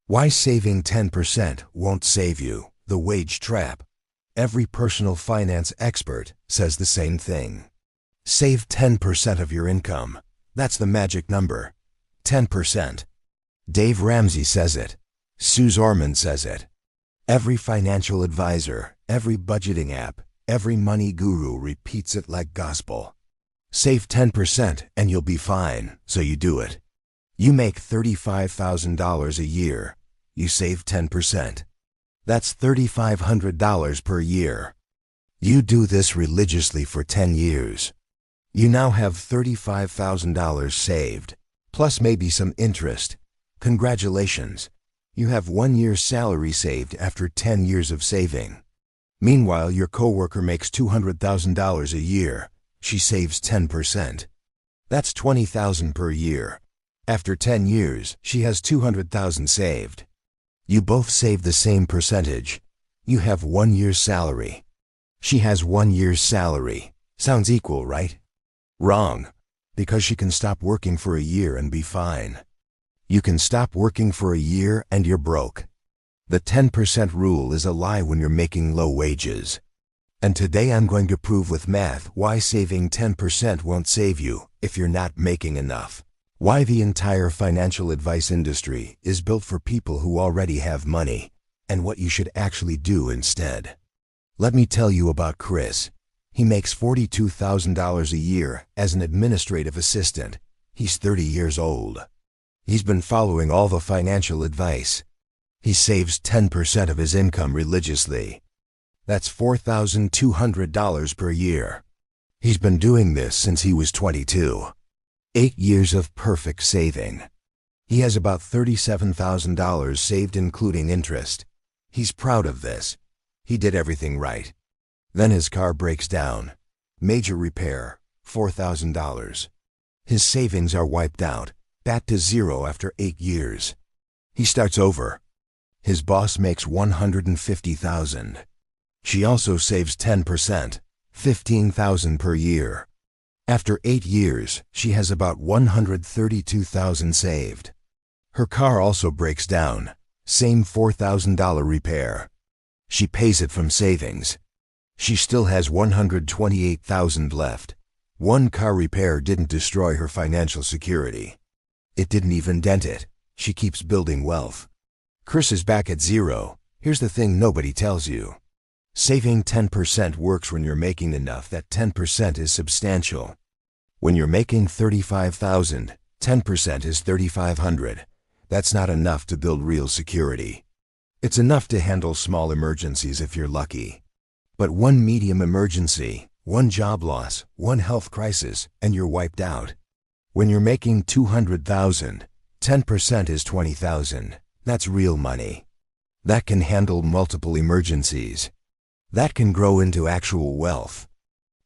Why saving 10% won't save you. The wage trap. Every personal finance expert says the same thing. Save 10% of your income. That's the magic number. 10%. Dave Ramsey says it. Suze Orman says it. Every financial advisor, every budgeting app, every money guru repeats it like gospel. Save 10% and you'll be fine, so you do it. You make $35,000 a year. You save 10%. That's $3,500 per year. You do this religiously for 10 years. You now have $35,000 saved, plus maybe some interest. Congratulations. You have 1 year's salary saved after 10 years of saving. Meanwhile, your coworker makes $200,000 a year. She saves 10%. That's $20,000 per year. After 10 years, she has $200,000 saved. You both save the same percentage. You have 1 year's salary. She has 1 year's salary. Sounds equal, right? Wrong. Because she can stop working for a year and be fine. You can stop working for a year and you're broke. The 10% rule is a lie when you're making low wages. And today I'm going to prove with math why saving 10% won't save you if you're not making enough. Why the entire financial advice industry is built for people who already have money, and what you should actually do instead. Let me tell you about Chris. He makes $42,000 a year as an administrative assistant. He's 30 years old. He's been following all the financial advice. He saves 10% of his income religiously. That's $4,200 per year. He's been doing this since he was 22. 8 years of perfect saving. He has about $37,000 saved including interest. He's proud of this. He did everything right. Then his car breaks down. Major repair, $4,000. His savings are wiped out, back to zero after 8 years. He starts over. His boss makes $150,000. She also saves 10%, $15,000 per year. After 8 years, she has about $132,000 saved. Her car also breaks down, same $4,000 repair. She pays it from savings. She still has $128,000 left. One car repair didn't destroy her financial security. It didn't even dent it. She keeps building wealth. Chris is back at zero. Here's the thing nobody tells you. Saving 10% works when you're making enough that 10% is substantial. When you're making $35,000, 10% is $3,500. That's not enough to build real security. It's enough to handle small emergencies if you're lucky. But one medium emergency, one job loss, one health crisis, and you're wiped out. When you're making $200,000, 10% is $20,000. That's real money. That can handle multiple emergencies. That can grow into actual wealth.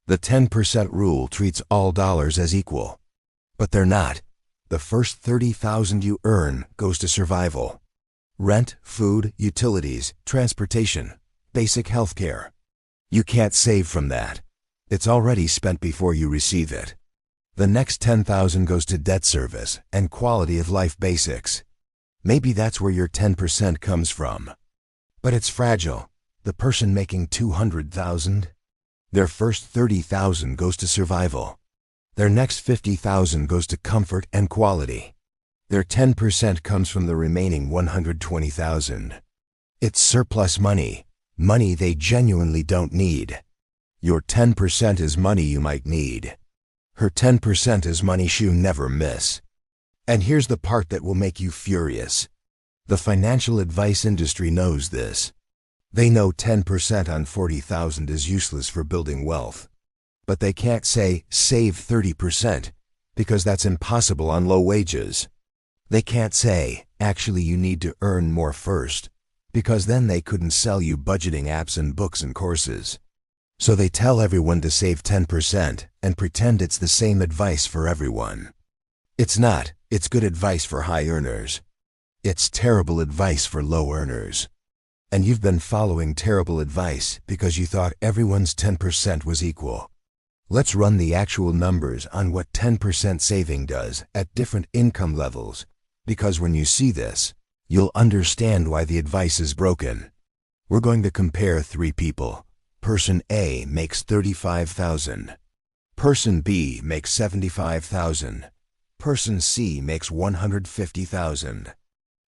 The 10% rule treats all dollars as equal. But they're not. The first $30,000 you earn goes to survival. Rent, food, utilities, transportation, basic health care. You can't save from that. It's already spent before you receive it. The next $10,000 goes to debt service and quality of life basics. Maybe that's where your 10% comes from. But it's fragile. The person making $200,000, their first $30,000 goes to survival. Their next $50,000 goes to comfort and quality. Their 10% comes from the remaining $120,000. It's surplus money, money they genuinely don't need. Your 10% is money you might need. Her 10% is money she'll never miss. And here's the part that will make you furious. The financial advice industry knows this. They know 10% on $40,000 is useless for building wealth. But they can't say, save 30%, because that's impossible on low wages. They can't say, actually you need to earn more first, because then they couldn't sell you budgeting apps and books and courses. So they tell everyone to save 10% and pretend it's the same advice for everyone. It's not. It's good advice for high earners. It's terrible advice for low earners. And you've been following terrible advice because you thought everyone's 10% was equal. Let's run the actual numbers on what 10% saving does at different income levels, because when you see this, You'll understand why the advice is broken. We're going to compare three people. Person A makes $35,000. Person B makes $75,000. Person C makes $150,000.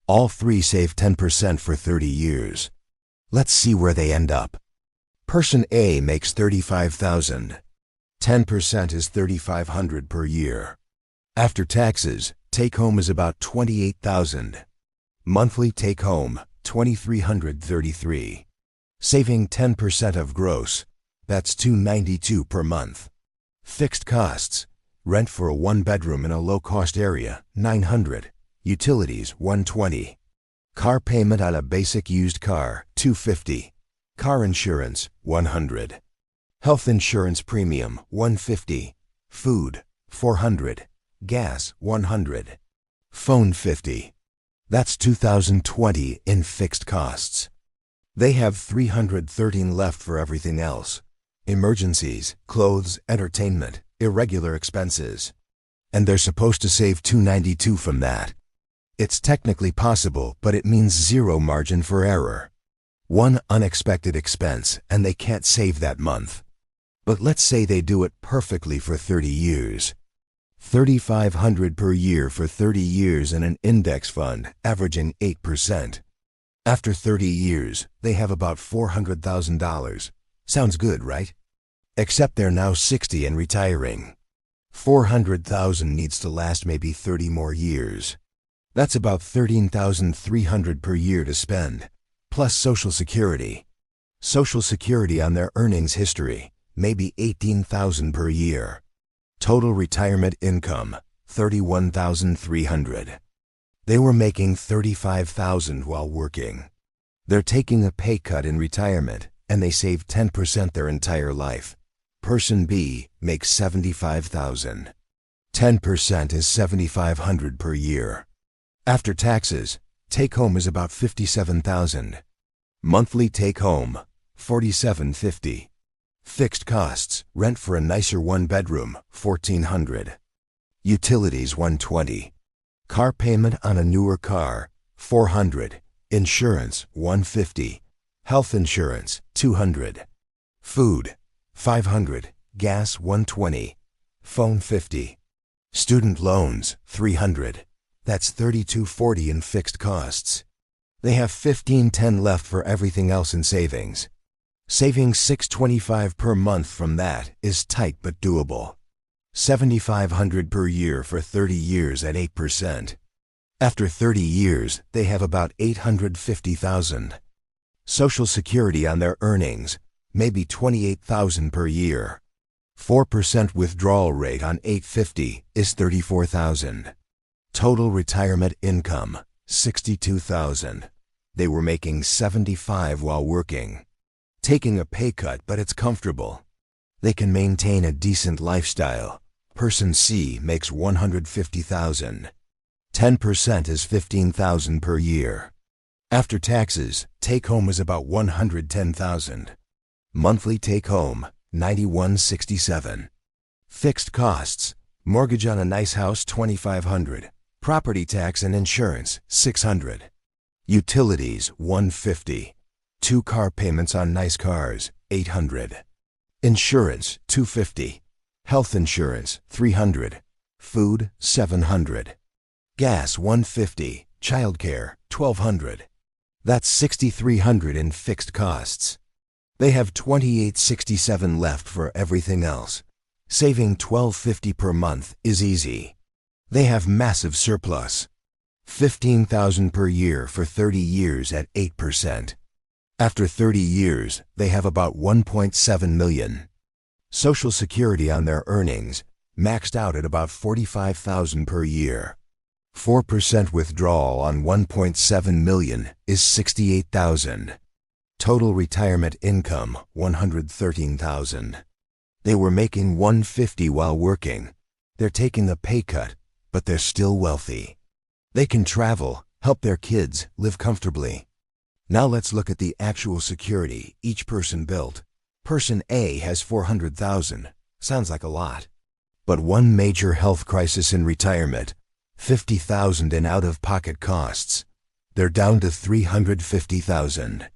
All three save 10% for 30 years. Let's see where they end up. Person A makes $35,000. 10% is $3,500 per year. After taxes, take-home is about $28,000. Monthly take-home, $2,333. Saving 10% of gross, that's $292 per month. Fixed costs, rent for a one-bedroom in a low-cost area, $900. Utilities, $120. Car payment on a basic used car, $250. Car insurance, $100. Health insurance premium, $150. Food, $400. Gas, $100. Phone, $50. That's $2,020 in fixed costs. They have $313 left for everything else. Emergencies, clothes, entertainment, irregular expenses. And they're supposed to save $292 from that. It's technically possible, but it means zero margin for error. One unexpected expense, and they can't save that month. But let's say they do it perfectly for 30 years. $3,500 per year for 30 years in an index fund, averaging 8%. After 30 years, they have about $400,000. Sounds good, right? Except they're now 60 and retiring. $400,000 needs to last maybe 30 more years. That's about $13,300 per year to spend, plus Social Security. Social Security on their earnings history, maybe $18,000 per year. Total retirement income, $31,300. They were making $35,000 while working. They're taking a pay cut in retirement, and they save 10% their entire life. Person B makes $75,000. 10% is $7,500 per year. After taxes, take-home is about $57,000. Monthly take-home, $4,750. Fixed costs, rent for a nicer one-bedroom, $1,400. Utilities, $120. Car payment on a newer car, $400. Insurance, $150. Health insurance, $200. Food, $500. Gas, $120. Phone, $50. Student loans, $300. That's $3,240 in fixed costs. They have $1,510 left for everything else in savings. Saving $625 per month from that is tight but doable. $7,500 per year for 30 years at 8%. After 30 years, they have about $850,000. Social Security on their earnings, maybe $28,000 per year. 4% withdrawal rate on $850 is $34,000. Total retirement income, $62,000. They were making $75,000 while working. Taking a pay cut, but it's comfortable. They can maintain a decent lifestyle. Person C makes $150,000. 10% is $15,000 per year. After taxes, take-home is about $110,000. Monthly take-home, $91.67. Fixed costs, mortgage on a nice house, $2,500. Property tax and insurance, $600. Utilities, $150. 2 car payments on nice cars, $800. Insurance, $250. Health insurance, $300. Food, $700. Gas, $150. Childcare, $1,200. That's $6,300 in fixed costs. They have $2,867 left for everything else. Saving $1,250 per month is easy. They have massive surplus. $15,000 per year for 30 years at 8%. After 30 years, they have about $1.7 million. Social Security on their earnings, maxed out at about $45,000 per year. 4% withdrawal on $1.7 million is $68,000. Total retirement income, $113,000. They were making $150,000 while working. They're taking a pay cut, but they're still wealthy. They can travel, help their kids, live comfortably. Now let's look at the actual security each person built. Person A has $400,000. Sounds like a lot. But one major health crisis in retirement, $50,000 in out-of-pocket costs. They're down to $350,000.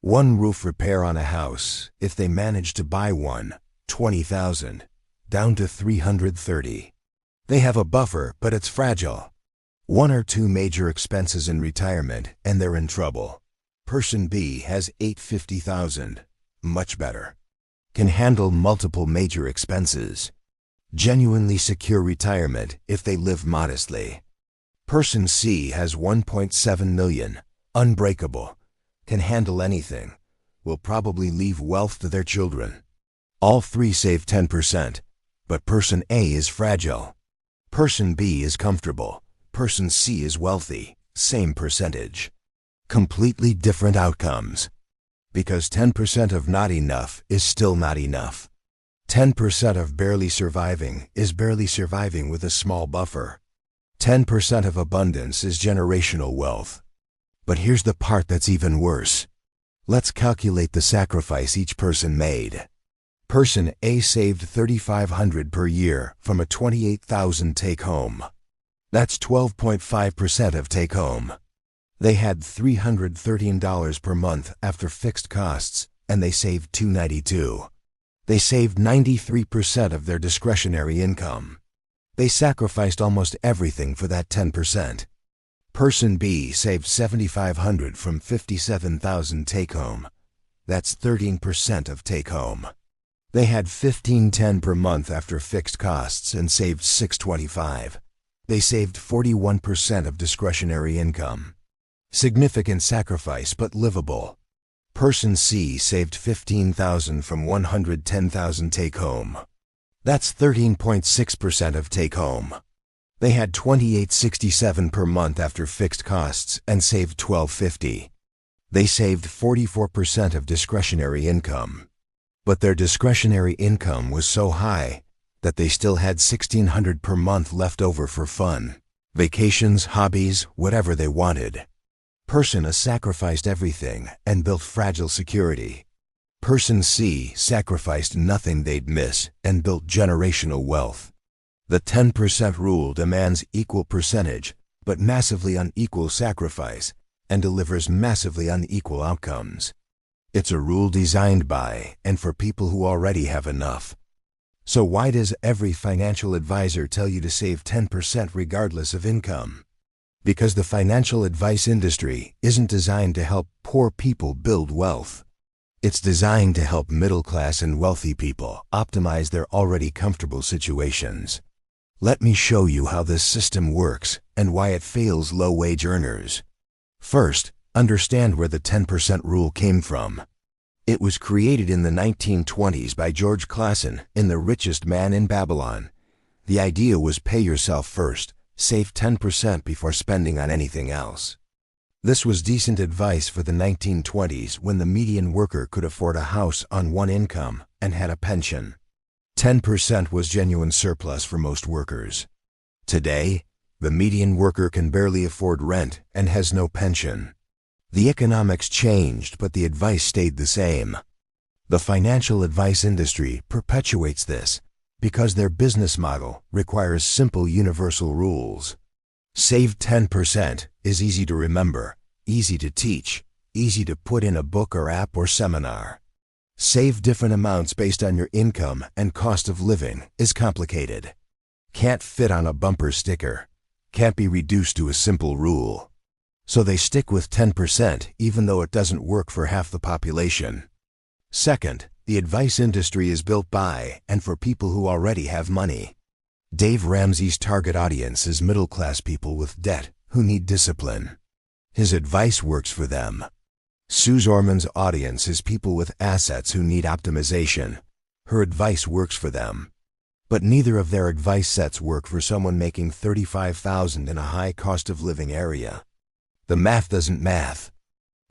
One roof repair on a house, if they manage to buy one, $20,000, down to $330,000. They have a buffer, but it's fragile. One or two major expenses in retirement, and they're in trouble. Person B has $850,000, much better. Can handle multiple major expenses. Genuinely secure retirement if they live modestly. Person C has $1.7 million, unbreakable, can handle anything, will probably leave wealth to their children. All three save 10%, but person A is fragile. Person B is comfortable, person C is wealthy, same percentage. Completely different outcomes. Because 10% of not enough is still not enough. 10% of barely surviving is barely surviving with a small buffer. 10% of abundance is generational wealth. But here's the part that's even worse. Let's calculate the sacrifice each person made. Person A saved $3,500 per year from a $28,000 take-home. That's 12.5% of take-home. They had $313 per month after fixed costs, and they saved $292. They saved 93% of their discretionary income. They sacrificed almost everything for that 10%. Person B saved $7,500 from $57,000 take-home. That's 13% of take-home. They had $1,510 per month after fixed costs and saved $625. They saved 41% of discretionary income. Significant sacrifice but livable. Person C saved $15,000 from $110,000 take-home. That's 13.6% of take-home. They had $2,867 per month after fixed costs and saved $1,250. They saved 44% of discretionary income. But their discretionary income was so high that they still had $1,600 per month left over for fun, vacations, hobbies, whatever they wanted. Person A sacrificed everything and built fragile security. Person C sacrificed nothing they'd miss and built generational wealth. The 10% rule demands equal percentage, but massively unequal sacrifice, and delivers massively unequal outcomes. It's a rule designed by and for people who already have enough. So why does every financial advisor tell you to save 10% regardless of income? Because the financial advice industry isn't designed to help poor people build wealth. It's designed to help middle-class and wealthy people optimize their already comfortable situations. Let me show you how this system works and why it fails low-wage earners. First, understand where the 10% rule came from. It was created in the 1920s by George Clason in The Richest Man in Babylon. The idea was pay yourself first, save 10% before spending on anything else. This was decent advice for the 1920s when the median worker could afford a house on one income and had a pension. 10% was genuine surplus for most workers. Today, the median worker can barely afford rent and has no pension. The economics changed, but the advice stayed the same. The financial advice industry perpetuates this because their business model requires simple universal rules. Save 10% is easy to remember, easy to teach, easy to put in a book or app or seminar. Save different amounts based on your income and cost of living is complicated. Can't fit on a bumper sticker. Can't be reduced to a simple rule. So they stick with 10% even though it doesn't work for half the population. Second, the advice industry is built by and for people who already have money. Dave Ramsey's target audience is middle-class people with debt who need discipline. His advice works for them. Suze Orman's audience is people with assets who need optimization. Her advice works for them. But neither of their advice sets work for someone making $35,000 in a high cost of living area. The math doesn't math.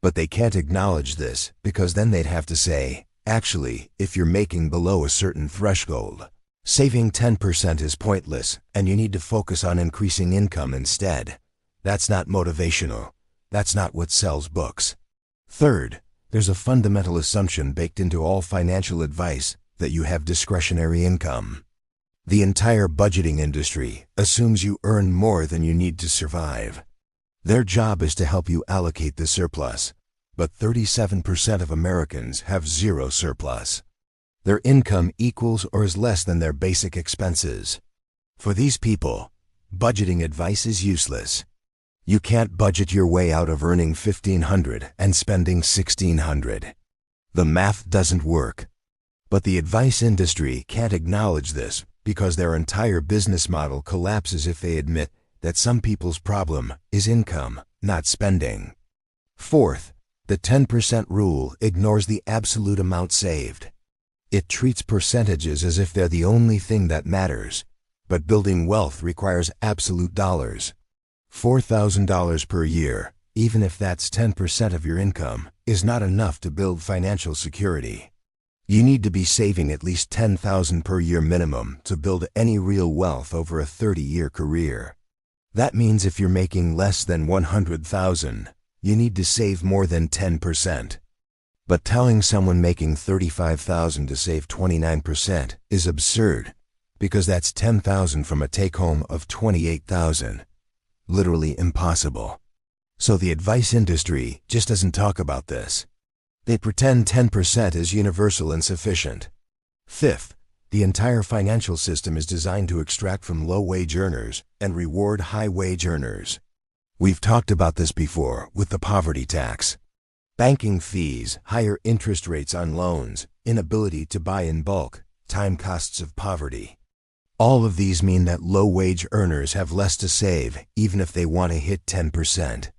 But they can't acknowledge this because then they'd have to say, actually, if you're making below a certain threshold, saving 10% is pointless and you need to focus on increasing income instead. That's not motivational. That's not what sells books. Third, there's a fundamental assumption baked into all financial advice that you have discretionary income. The entire budgeting industry assumes you earn more than you need to survive. Their job is to help you allocate the surplus, but 37% of Americans have zero surplus. Their income equals or is less than their basic expenses. For these people, budgeting advice is useless. You can't budget your way out of earning $1,500 and spending $1,600. The math doesn't work. But the advice industry can't acknowledge this because their entire business model collapses if they admit that some people's problem is income, not spending. Fourth, the 10% rule ignores the absolute amount saved. It treats percentages as if they're the only thing that matters, but building wealth requires absolute dollars. $4,000 per year, even if that's 10% of your income, is not enough to build financial security. You need to be saving at least $10,000 per year minimum to build any real wealth over a 30-year career. That means if you're making less than $100,000, you need to save more than 10%. But telling someone making $35,000 to save 29% is absurd, because that's $10,000 from a take-home of $28,000. Literally impossible. So the advice industry just doesn't talk about this. They pretend 10% is universal and sufficient. Fifth, the entire financial system is designed to extract from low-wage earners and reward high-wage earners. We've talked about this before with the poverty tax. Banking fees, higher interest rates on loans, inability to buy in bulk, time costs of poverty. All of these mean that low-wage earners have less to save even if they want to hit 10%.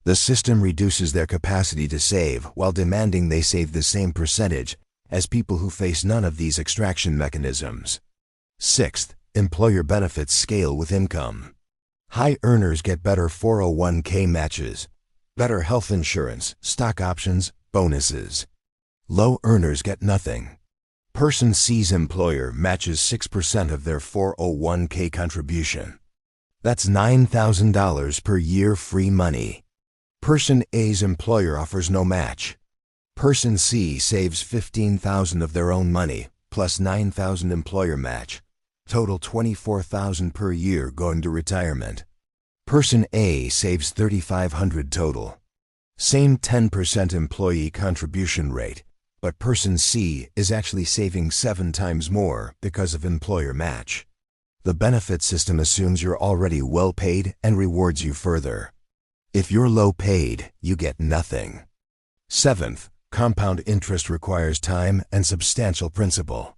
The system reduces their capacity to save while demanding they save the same percentage as people who face none of these extraction mechanisms. Sixth, employer benefits scale with income. High earners get better 401k matches, better health insurance, stock options, bonuses. Low earners get nothing. Person C's employer matches 6% of their 401k contribution. That's $9,000 per year free money. Person A's employer offers no match. Person C saves $15,000 of their own money, plus $9,000 employer match. Total $24,000 per year going to retirement. Person A saves $3,500 total. Same 10% employee contribution rate, but Person C is actually saving 7 times more because of employer match. The benefit system assumes you're already well paid and rewards you further. If you're low paid, you get nothing. Seventh, compound interest requires time and substantial principal.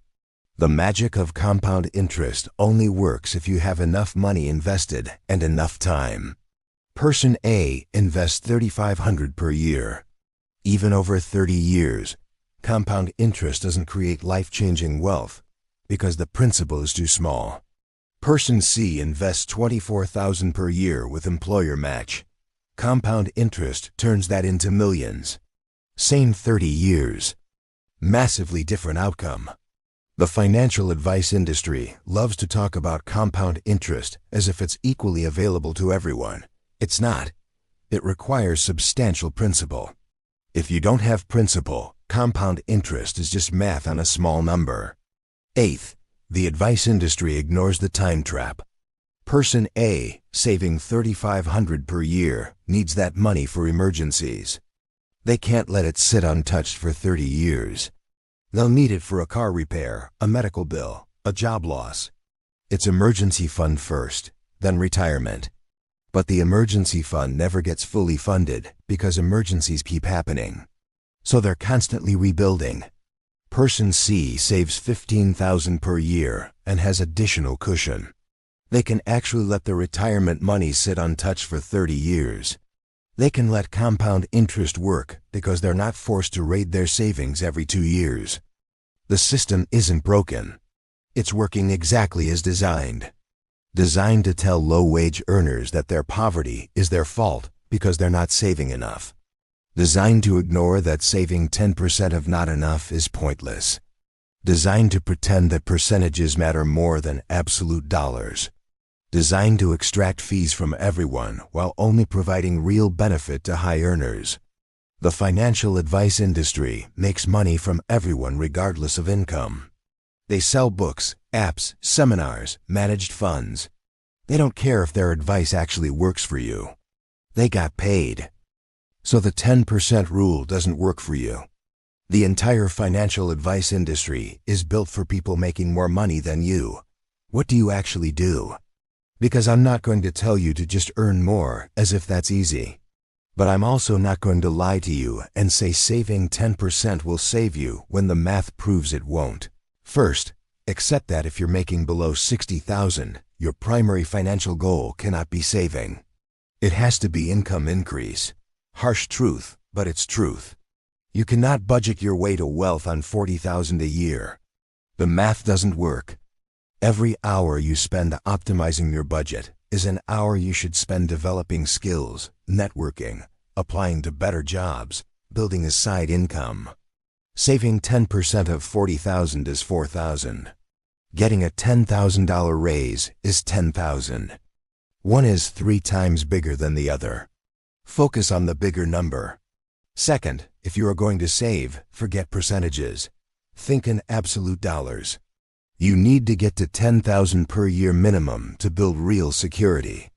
The magic of compound interest only works if you have enough money invested and enough time. Person A invests $3,500 per year. Even over 30 years, compound interest doesn't create life-changing wealth because the principal is too small. Person C invests $24,000 per year with employer match. Compound interest turns that into millions. Same 30 years. Massively different outcome. The financial advice industry loves to talk about compound interest as if it's equally available to everyone. It's not. It requires substantial principal. If you don't have principal, compound interest is just math on a small number. Eighth, the advice industry ignores the time trap. Person A, saving $3,500 per year, needs that money for emergencies. They can't let it sit untouched for 30 years. They'll need it for a car repair, a medical bill, a job loss. It's emergency fund first, then retirement. But the emergency fund never gets fully funded because emergencies keep happening. So they're constantly rebuilding. Person C saves $15,000 per year and has additional cushion. They can actually let their retirement money sit untouched for 30 years. They can let compound interest work because they're not forced to raid their savings every 2 years. The system isn't broken. It's working exactly as designed. Designed to tell low-wage earners that their poverty is their fault because they're not saving enough. Designed to ignore that saving 10% of not enough is pointless. Designed to pretend that percentages matter more than absolute dollars. Designed to extract fees from everyone while only providing real benefit to high earners. The financial advice industry makes money from everyone regardless of income. They sell books, apps, seminars, managed funds. They don't care if their advice actually works for you. They got paid. So the 10% rule doesn't work for you. The entire financial advice industry is built for people making more money than you. What do you actually do? Because I'm not going to tell you to just earn more as if that's easy. But I'm also not going to lie to you and say saving 10% will save you when the math proves it won't. First, accept that if you're making below $60,000, your primary financial goal cannot be saving. It has to be income increase. Harsh truth, but it's truth. You cannot budget your way to wealth on $40,000 a year. The math doesn't work. Every hour you spend optimizing your budget is an hour you should spend developing skills, networking, applying to better jobs, building a side income. Saving 10% of $40,000 is $4,000. Getting a $10,000 raise is $10,000. One is 3 times bigger than the other. Focus on the bigger number. Second, if you are going to save, forget percentages. Think in absolute dollars. You need to get to $10,000 per year minimum to build real security.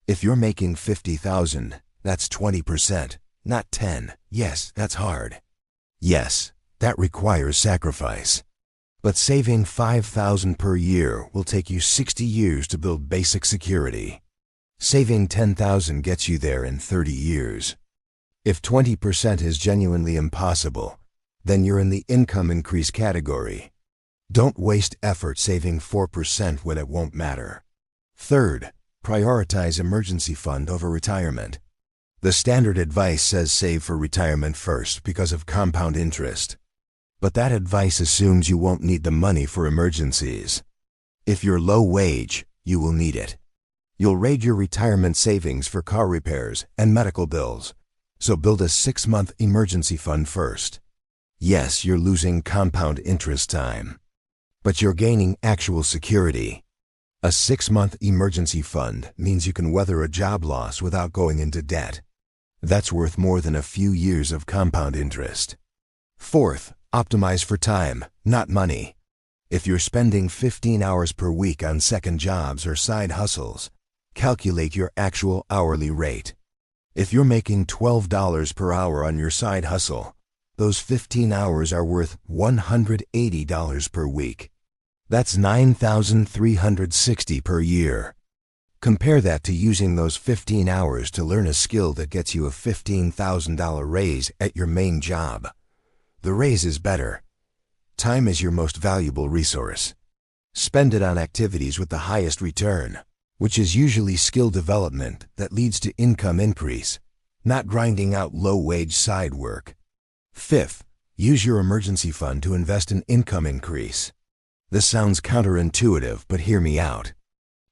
If you're making $50,000, that's 20%, not 10. Yes, that's hard. Yes, that requires sacrifice. But saving $5,000 per year will take you 60 years to build basic security. Saving $10,000 gets you there in 30 years. If 20% is genuinely impossible, then you're in the income increase category. Don't waste effort saving 4% when it won't matter. Third, prioritize emergency fund over retirement. The standard advice says save for retirement first because of compound interest. But that advice assumes you won't need the money for emergencies. If you're low wage, you will need it. You'll raid your retirement savings for car repairs and medical bills. So build a 6-month emergency fund first. Yes, you're losing compound interest time, but you're gaining actual security. A 6-month emergency fund means you can weather a job loss without going into debt. That's worth more than a few years of compound interest. Fourth, optimize for time, not money. If you're spending 15 hours per week on second jobs or side hustles, calculate your actual hourly rate. If you're making $12 per hour on your side hustle, those 15 hours are worth $180 per week. That's $9,360 per year. Compare that to using those 15 hours to learn a skill that gets you a $15,000 raise at your main job. The raise is better. Time is your most valuable resource. Spend it on activities with the highest return, which is usually skill development that leads to income increase, not grinding out low-wage side work. Fifth, use your emergency fund to invest in income increase. This sounds counterintuitive, but hear me out.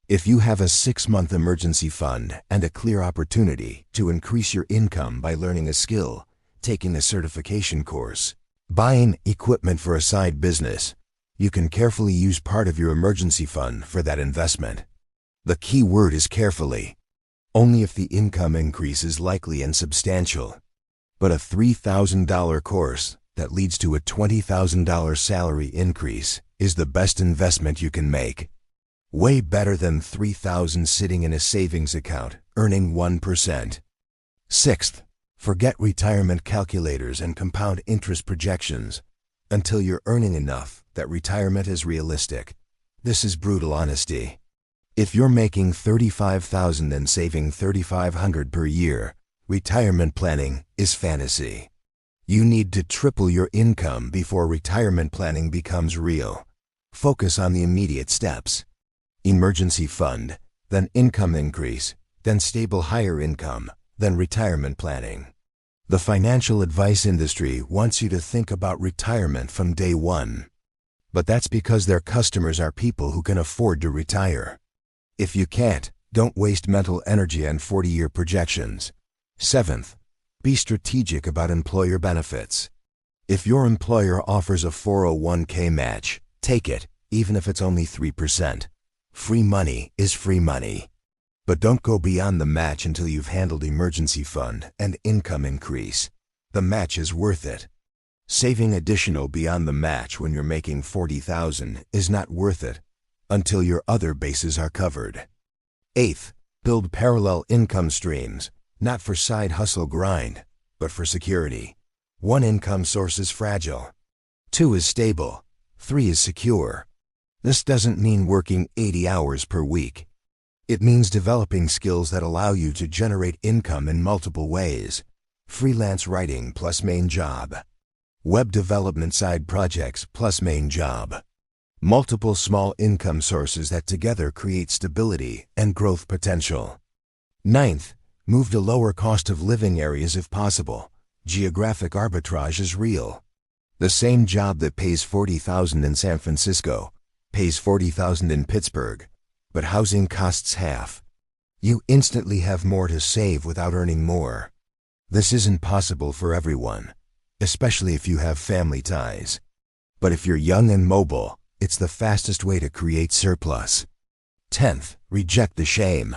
If you have a 6-month emergency fund and a clear opportunity to increase your income by learning a skill, taking a certification course, buying equipment for a side business, you can carefully use part of your emergency fund for that investment. The key word is carefully. Only if the income increase is likely and substantial. But a $3,000 course that leads to a $20,000 salary increase is the best investment you can make. Way better than $3,000 sitting in a savings account, earning 1%. Sixth, forget retirement calculators and compound interest projections until you're earning enough that retirement is realistic. This is brutal honesty. If you're making $35,000 and saving $3,500 per year, retirement planning is fantasy. You need to triple your income before retirement planning becomes real. Focus on the immediate steps. Emergency fund, then income increase, then stable higher income, then retirement planning. The financial advice industry wants you to think about retirement from day one. But that's because their customers are people who can afford to retire. If you can't, don't waste mental energy on 40-year projections. Seventh, be strategic about employer benefits. If your employer offers a 401k match, take it, even if it's only 3%. Free money is free money. But don't go beyond the match until you've handled emergency fund and income increase. The match is worth it. Saving additional beyond the match when you're making $40,000 is not worth it until your other bases are covered. Eighth, build parallel income streams. Not for side hustle grind, but for security. 1 income source is fragile. 2 is stable. 3 is secure. This doesn't mean working 80 hours per week. It means developing skills that allow you to generate income in multiple ways. Freelance writing plus main job. Web development side projects plus main job. Multiple small income sources that together create stability and growth potential. 9th, move to lower cost of living areas if possible. Geographic arbitrage is real. The same job that pays $40,000 in San Francisco pays $40,000 in Pittsburgh, but housing costs half. You instantly have more to save without earning more. This isn't possible for everyone, especially if you have family ties. But if you're young and mobile, it's the fastest way to create surplus. 10th, reject the shame.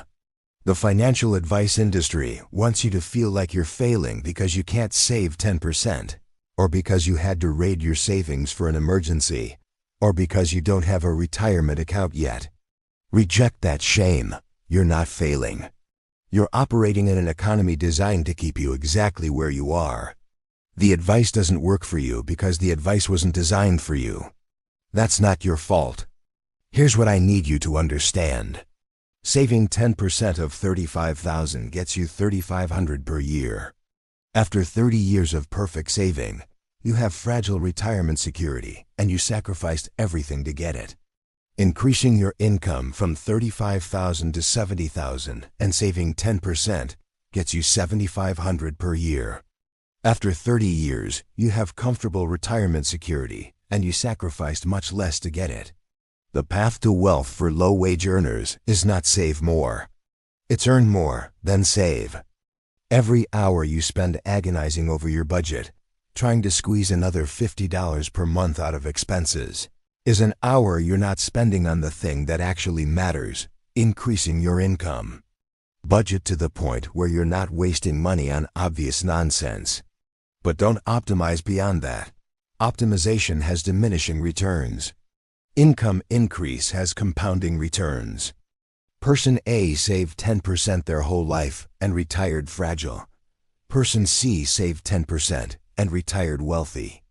The financial advice industry wants you to feel like you're failing because you can't save 10%, or because you had to raid your savings for an emergency, or because you don't have a retirement account yet. Reject that shame. You're not failing. You're operating in an economy designed to keep you exactly where you are. The advice doesn't work for you because the advice wasn't designed for you. That's not your fault. Here's what I need you to understand. Saving 10% of $35,000 gets you $3,500 per year. After 30 years of perfect saving, you have fragile retirement security and you sacrificed everything to get it. Increasing your income from $35,000 to $70,000 and saving 10% gets you $7,500 per year. After 30 years, you have comfortable retirement security and you sacrificed much less to get it. The path to wealth for low-wage earners is not save more. It's earn more, then save. Every hour you spend agonizing over your budget, trying to squeeze another $50 per month out of expenses, is an hour you're not spending on the thing that actually matters, increasing your income. Budget to the point where you're not wasting money on obvious nonsense. But don't optimize beyond that. Optimization has diminishing returns. Income increase has compounding returns. Person A saved 10% their whole life and retired fragile. Person C saved 10% and retired wealthy.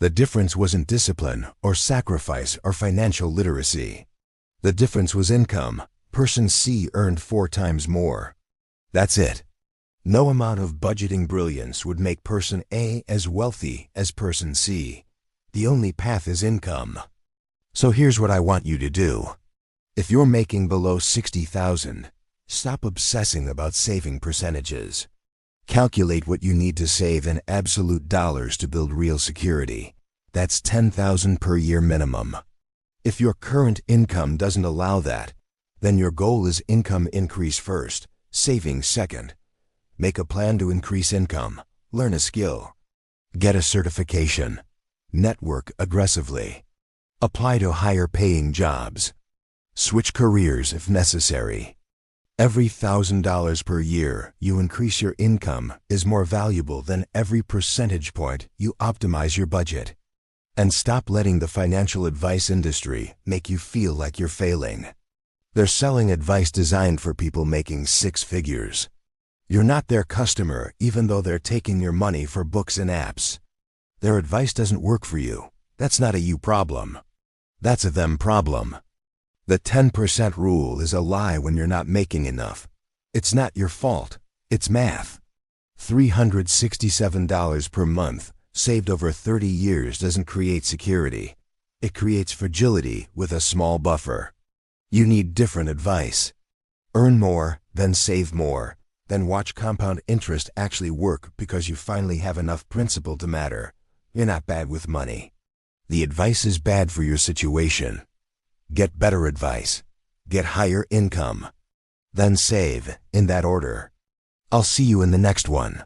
The difference wasn't discipline or sacrifice or financial literacy. The difference was income. Person C earned 4 times more. That's it. No amount of budgeting brilliance would make person A as wealthy as person C. The only path is income. So here's what I want you to do. If you're making below $60,000, stop obsessing about saving percentages. Calculate what you need to save in absolute dollars to build real security. That's $10,000 per year minimum. If your current income doesn't allow that, then your goal is income increase first, savings second. Make a plan to increase income. Learn a skill. Get a certification. Network aggressively. Apply to higher paying jobs. Switch careers if necessary. Every $1,000 per year you increase your income is more valuable than every percentage point you optimize your budget. And stop letting the financial advice industry make you feel like you're failing. They're selling advice designed for people making 6 figures. You're not their customer even though they're taking your money for books and apps. Their advice doesn't work for you. That's not a you problem. That's a them problem. The 10% rule is a lie when you're not making enough. It's not your fault. It's math. $367 per month saved over 30 years doesn't create security. It creates fragility with a small buffer. You need different advice. Earn more, then save more, then watch compound interest actually work because you finally have enough principal to matter. You're not bad with money. The advice is bad for your situation. Get better advice. Get higher income. Then save, in that order. I'll see you in the next one.